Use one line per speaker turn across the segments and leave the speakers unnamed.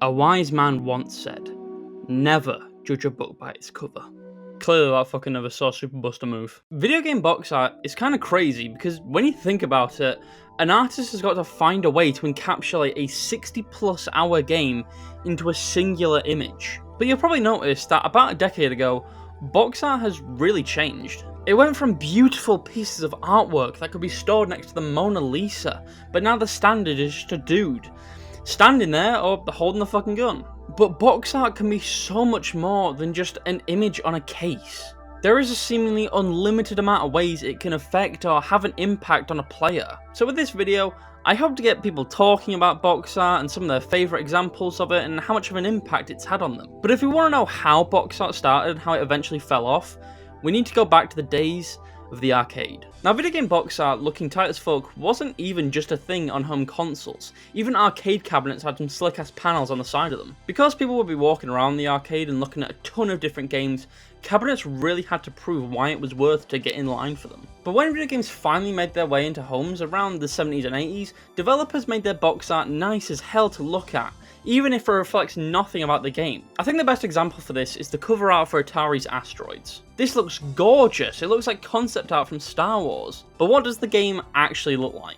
A wise man once said, never judge a book by its cover. Clearly that fucking never saw Super Buster move. Video game box art is kind of crazy because when you think about it, an artist has got to find a way to encapsulate a 60+ hour game into a singular image. But you'll probably notice that about a decade ago, box art has really changed. It went from beautiful pieces of artwork that could be stored next to the Mona Lisa, but now the standard is just a dude standing there or holding the fucking gun. But box art can be so much more than just an image on a case. There is a seemingly unlimited amount of ways it can affect or have an impact on a player. So with this video, I hope to get people talking about box art and some of their favourite examples of it and how much of an impact it's had on them. But if we want to know how box art started and how it eventually fell off, we need to go back to the days of the arcade. Now, video game box art looking tight as fuck wasn't even just a thing on home consoles. Even arcade cabinets had some slick ass panels on the side of them. Because people would be walking around the arcade and looking at a ton of different games, cabinets really had to prove why it was worth to get in line for them. But when video games finally made their way into homes around the 70s and 80s, developers made their box art nice as hell to look at, even if it reflects nothing about the game. I think the best example for this is the cover art for Atari's Asteroids. This looks gorgeous, it looks like concept art from Star Wars. But what does the game actually look like?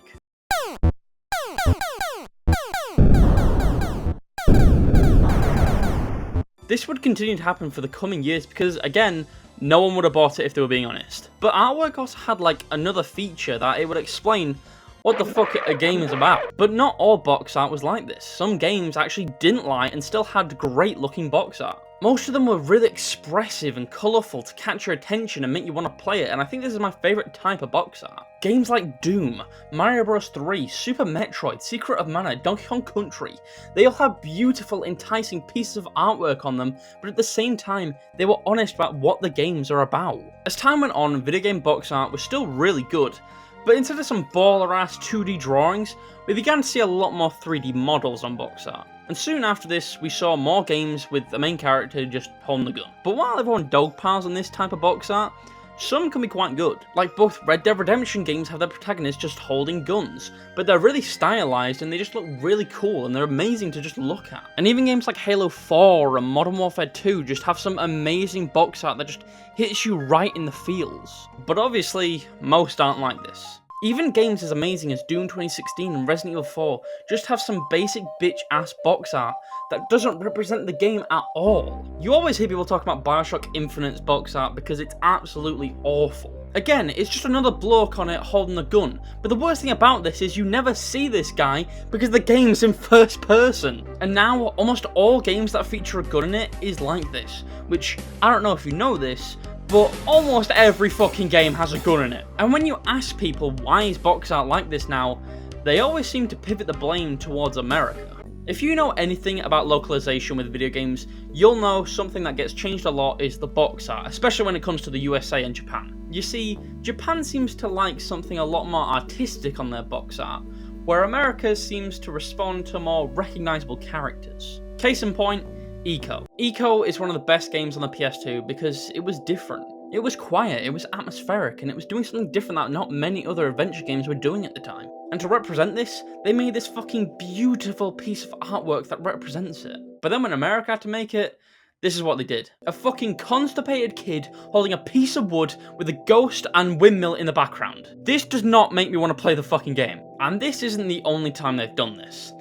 This would continue to happen for the coming years because, again, no one would have bought it if they were being honest. But artwork also had like another feature that it would explain what the fuck a game is about. But not all box art was like this. Some games actually didn't lie and still had great looking box art. Most of them were really expressive and colourful to catch your attention and make you want to play it, and I think this is my favourite type of box art. Games like Doom, Mario Bros 3, Super Metroid, Secret of Mana, Donkey Kong Country, they all have beautiful, enticing pieces of artwork on them, but at the same time, they were honest about what the games are about. As time went on, video game box art was still really good, but instead of some baller-ass 2D drawings, we began to see a lot more 3D models on box art. And soon after this, we saw more games with the main character just holding the gun. But while everyone dogpiles on this type of box art, some can be quite good. Like both Red Dead Redemption games have their protagonists just holding guns, but they're really stylized and they just look really cool and they're amazing to just look at. And even games like Halo 4 and Modern Warfare 2 just have some amazing box art that just hits you right in the feels. But obviously, most aren't like this. Even games as amazing as Doom 2016 and Resident Evil 4 just have some basic bitch-ass box art that doesn't represent the game at all. You always hear people talk about Bioshock Infinite's box art because it's absolutely awful. Again, it's just another bloke on it holding a gun, but the worst thing about this is you never see this guy because the game's in first person. And now, almost all games that feature a gun in it is like this, which, I don't know if you know this, but almost every fucking game has a gun in it. And when you ask people why is box art like this now, they always seem to pivot the blame towards America. If you know anything about localization with video games, you'll know something that gets changed a lot is the box art, especially when it comes to the USA and Japan. You see, Japan seems to like something a lot more artistic on their box art, where America seems to respond to more recognizable characters. Case in point, Eco. Eco is one of the best games on the PS2 because it was different. It was quiet, it was atmospheric, and it was doing something different that not many other adventure games were doing at the time. And to represent this, they made this fucking beautiful piece of artwork that represents it. But then when America had to make it, this is what they did. A fucking constipated kid holding a piece of wood with a ghost and windmill in the background. This does not make me want to play the fucking game. And this isn't the only time they've done this.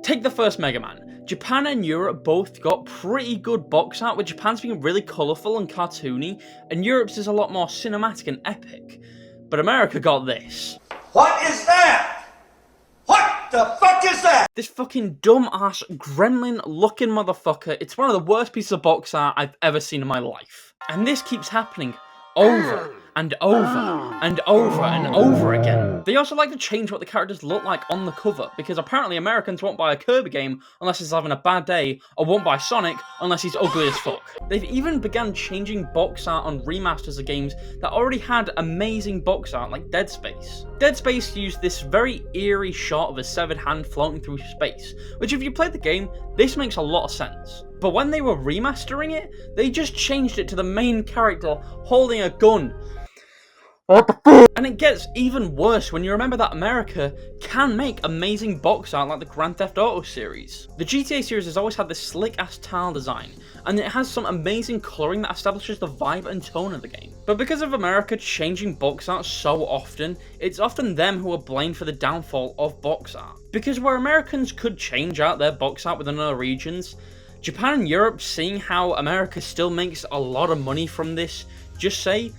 Take the first Mega Man. Japan and Europe both got pretty good box art, with Japan's being really colourful and cartoony, and Europe's is a lot more cinematic and epic. But America got this.
What is that? What the fuck is that?
This fucking dumb-ass, gremlin-looking motherfucker. It's one of the worst pieces of box art I've ever seen in my life. And this keeps happening over and over and over and over again. They also like to change what the characters look like on the cover, because apparently Americans won't buy a Kirby game unless he's having a bad day, or won't buy Sonic unless he's ugly as fuck. They've even begun changing box art on remasters of games that already had amazing box art, like Dead Space. Dead Space used this very eerie shot of a severed hand floating through space, which if you played the game, this makes a lot of sense. But when they were remastering it, they just changed it to the main character holding a gun. What the fuck? And it gets even worse when you remember that America can make amazing box art like the Grand Theft Auto series. The GTA series has always had this slick ass tile design, and it has some amazing colouring that establishes the vibe and tone of the game. But because of America changing box art so often, it's often them who are blamed for the downfall of box art. Because where Americans could change out their box art within other regions, Japan and Europe, seeing how America still makes a lot of money from this, just say,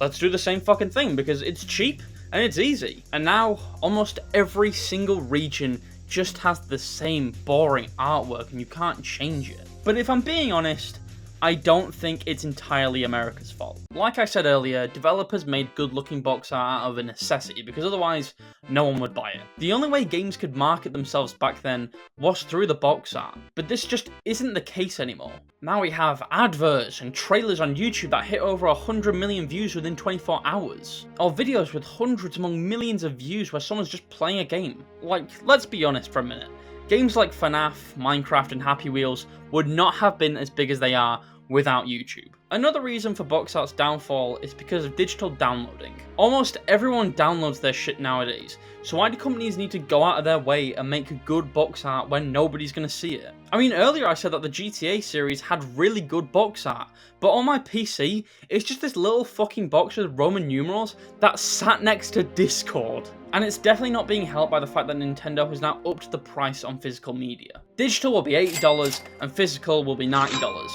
let's do the same fucking thing because it's cheap and it's easy. And now, almost every single region just has the same boring artwork and you can't change it. But if I'm being honest, I don't think it's entirely America's fault. Like I said earlier, developers made good-looking box art out of a necessity because otherwise no one would buy it. The only way games could market themselves back then was through the box art, but this just isn't the case anymore. Now we have adverts and trailers on YouTube that hit over 100 million views within 24 hours, or videos with hundreds among millions of views where someone's just playing a game. Like, let's be honest for a minute. Games like FNAF, Minecraft and Happy Wheels would not have been as big as they are without YouTube. Another reason for box art's downfall is because of digital downloading. Almost everyone downloads their shit nowadays, so why do companies need to go out of their way and make good box art when nobody's gonna see it? I mean, earlier I said that the GTA series had really good box art, but on my PC, it's just this little fucking box with Roman numerals that sat next to Discord. And it's definitely not being helped by the fact that Nintendo has now upped the price on physical media. Digital will be $80 and physical will be $90.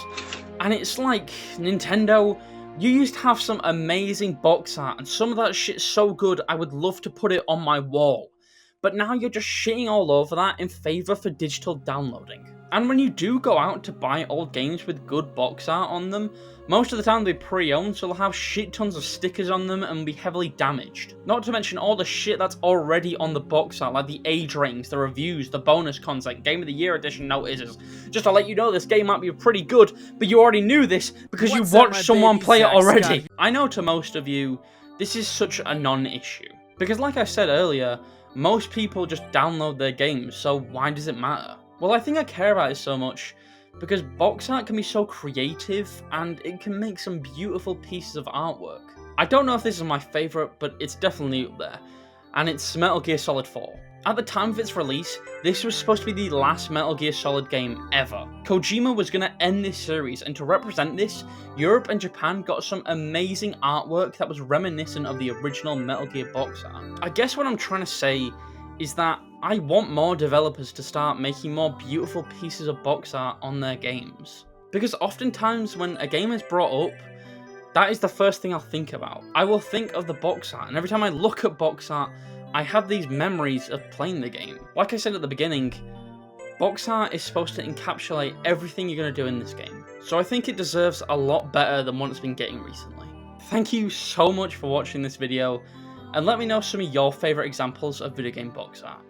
And it's like, Nintendo, you used to have some amazing box art and some of that shit's so good I would love to put it on my wall. But now you're just shitting all over that in favour for digital downloading. And when you do go out to buy old games with good box art on them, most of the time they're pre-owned, so they'll have shit tons of stickers on them and be heavily damaged. Not to mention all the shit that's already on the box art, like the age ratings, the reviews, the bonus content, Game of the Year edition notices. Just to let you know this game might be pretty good, but you already knew this because you watched someone play it already. I know to most of you, this is such a non-issue. Because like I said earlier, most people just download their games, so why does it matter? Well, I think I care about it so much because box art can be so creative and it can make some beautiful pieces of artwork. I don't know if this is my favourite, but it's definitely up there, and it's Metal Gear Solid 4. At the time of its release, this was supposed to be the last Metal Gear Solid game ever. Kojima was going to end this series, and to represent this, Europe and Japan got some amazing artwork that was reminiscent of the original Metal Gear box art. I guess what I'm trying to say is that I want more developers to start making more beautiful pieces of box art on their games. Because oftentimes when a game is brought up, that is the first thing I'll think about. I will think of the box art, and every time I look at box art, I have these memories of playing the game. Like I said at the beginning, box art is supposed to encapsulate everything you're going to do in this game. So I think it deserves a lot better than what it's been getting recently. Thank you so much for watching this video, and let me know some of your favourite examples of video game box art.